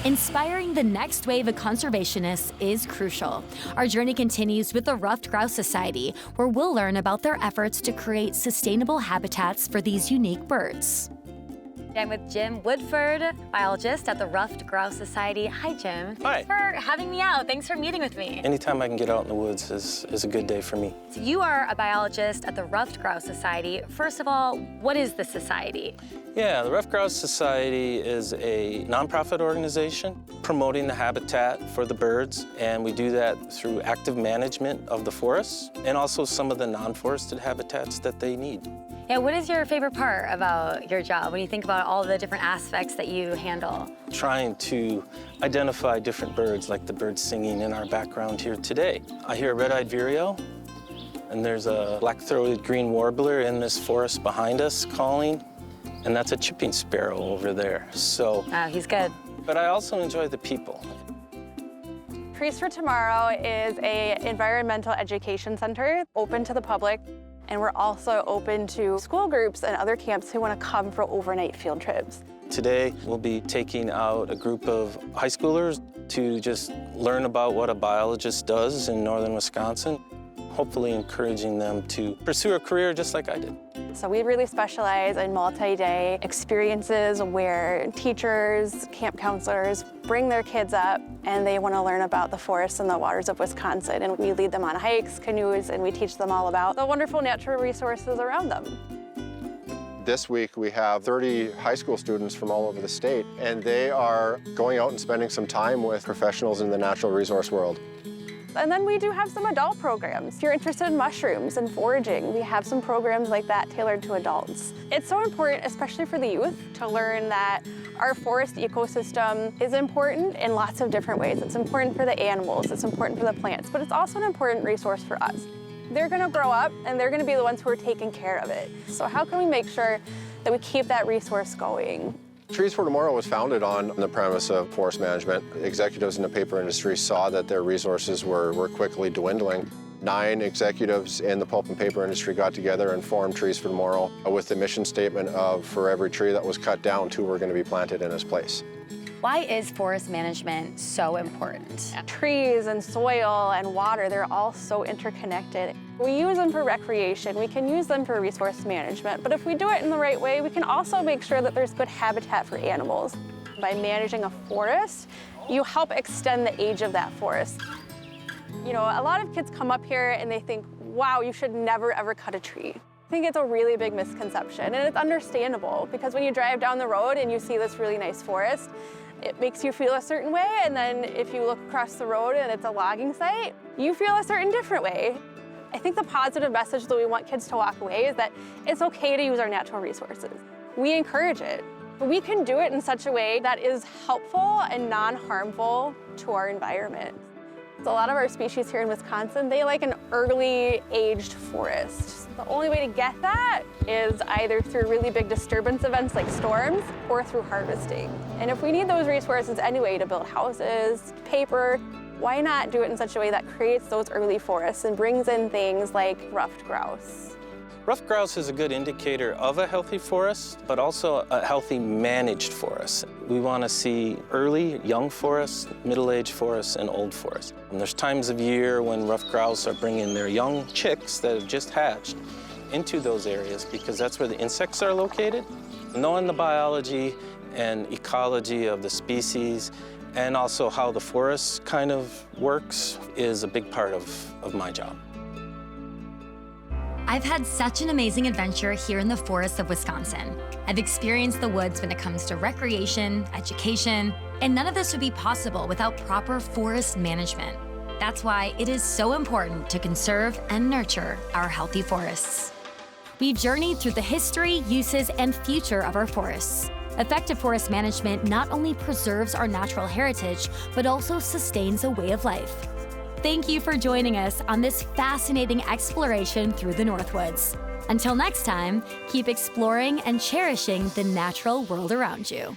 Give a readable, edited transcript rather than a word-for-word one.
Inspiring the next wave of conservationists is crucial. Our journey continues with the Ruffed Grouse Society, where we'll learn about their efforts to create sustainable habitats for these unique birds. I'm with Jim Woodford, biologist at the Ruffed Grouse Society. Hi, Jim. Hi. Thanks for having me out. Thanks for meeting with me. Anytime I can get out in the woods is a good day for me. So you are a biologist at the Ruffed Grouse Society. First of all, what is the society? Yeah, the Ruffed Grouse Society is a nonprofit organization promoting the habitat for the birds, and we do that through active management of the forests and also some of the non-forested habitats that they need. Yeah, what is your favorite part about your job when you think about all the different aspects that you handle? Trying to identify different birds, like the birds singing in our background here today. I hear a red-eyed vireo, and there's a black-throated green warbler in this forest behind us calling, and that's a chipping sparrow over there. So, He's good. But I also enjoy the people. Trees for Tomorrow is an environmental education center open to the public. And we're also open to school groups and other camps who want to come for overnight field trips. Today, we'll be taking out a group of high schoolers to just learn about what a biologist does in northern Wisconsin, hopefully encouraging them to pursue a career just like I did. So we really specialize in multi-day experiences where teachers, camp counselors bring their kids up and they want to learn about the forests and the waters of Wisconsin. And we lead them on hikes, canoes, and we teach them all about the wonderful natural resources around them. This week we have 30 high school students from all over the state, and they are going out and spending some time with professionals in the natural resource world. And then we do have some adult programs. If you're interested in mushrooms and foraging, we have some programs like that tailored to adults. It's so important, especially for the youth, to learn that our forest ecosystem is important in lots of different ways. It's important for the animals, it's important for the plants, but it's also an important resource for us. They're gonna grow up and they're gonna be the ones who are taking care of it. So how can we make sure that we keep that resource going? Trees for Tomorrow was founded on the premise of forest management. Executives in the paper industry saw that their resources were quickly dwindling. 9 executives in the pulp and paper industry got together and formed Trees for Tomorrow with the mission statement of for every tree that was cut down, 2 were going to be planted in its place. Why is forest management so important? Trees and soil and water, they're all so interconnected. We use them for recreation, we can use them for resource management, but if we do it in the right way, we can also make sure that there's good habitat for animals. By managing a forest, you help extend the age of that forest. You know, a lot of kids come up here and they think, wow, you should never ever cut a tree. I think it's a really big misconception, and it's understandable because when you drive down the road and you see this really nice forest, it makes you feel a certain way, and then if you look across the road and it's a logging site, you feel a certain different way. I think the positive message that we want kids to walk away is that it's okay to use our natural resources. We encourage it. We can do it in such a way that is helpful and non-harmful to our environment. So a lot of our species here in Wisconsin, they like an early aged forest. The only way to get that is either through really big disturbance events like storms or through harvesting. And if we need those resources anyway to build houses, paper, why not do it in such a way that creates those early forests and brings in things like ruffed grouse? Ruffed grouse is a good indicator of a healthy forest, but also a healthy managed forest. We want to see early, young forests, middle-aged forests, and old forests. And there's times of year when ruffed grouse are bringing their young chicks that have just hatched into those areas because that's where the insects are located. Knowing the biology and ecology of the species and also how the forest kind of works is a big part of my job. I've had such an amazing adventure here in the forests of Wisconsin. I've experienced the woods when it comes to recreation, education, and none of this would be possible without proper forest management. That's why it is so important to conserve and nurture our healthy forests. We've journeyed through the history, uses, and future of our forests. Effective forest management not only preserves our natural heritage, but also sustains a way of life. Thank you for joining us on this fascinating exploration through the Northwoods. Until next time, keep exploring and cherishing the natural world around you.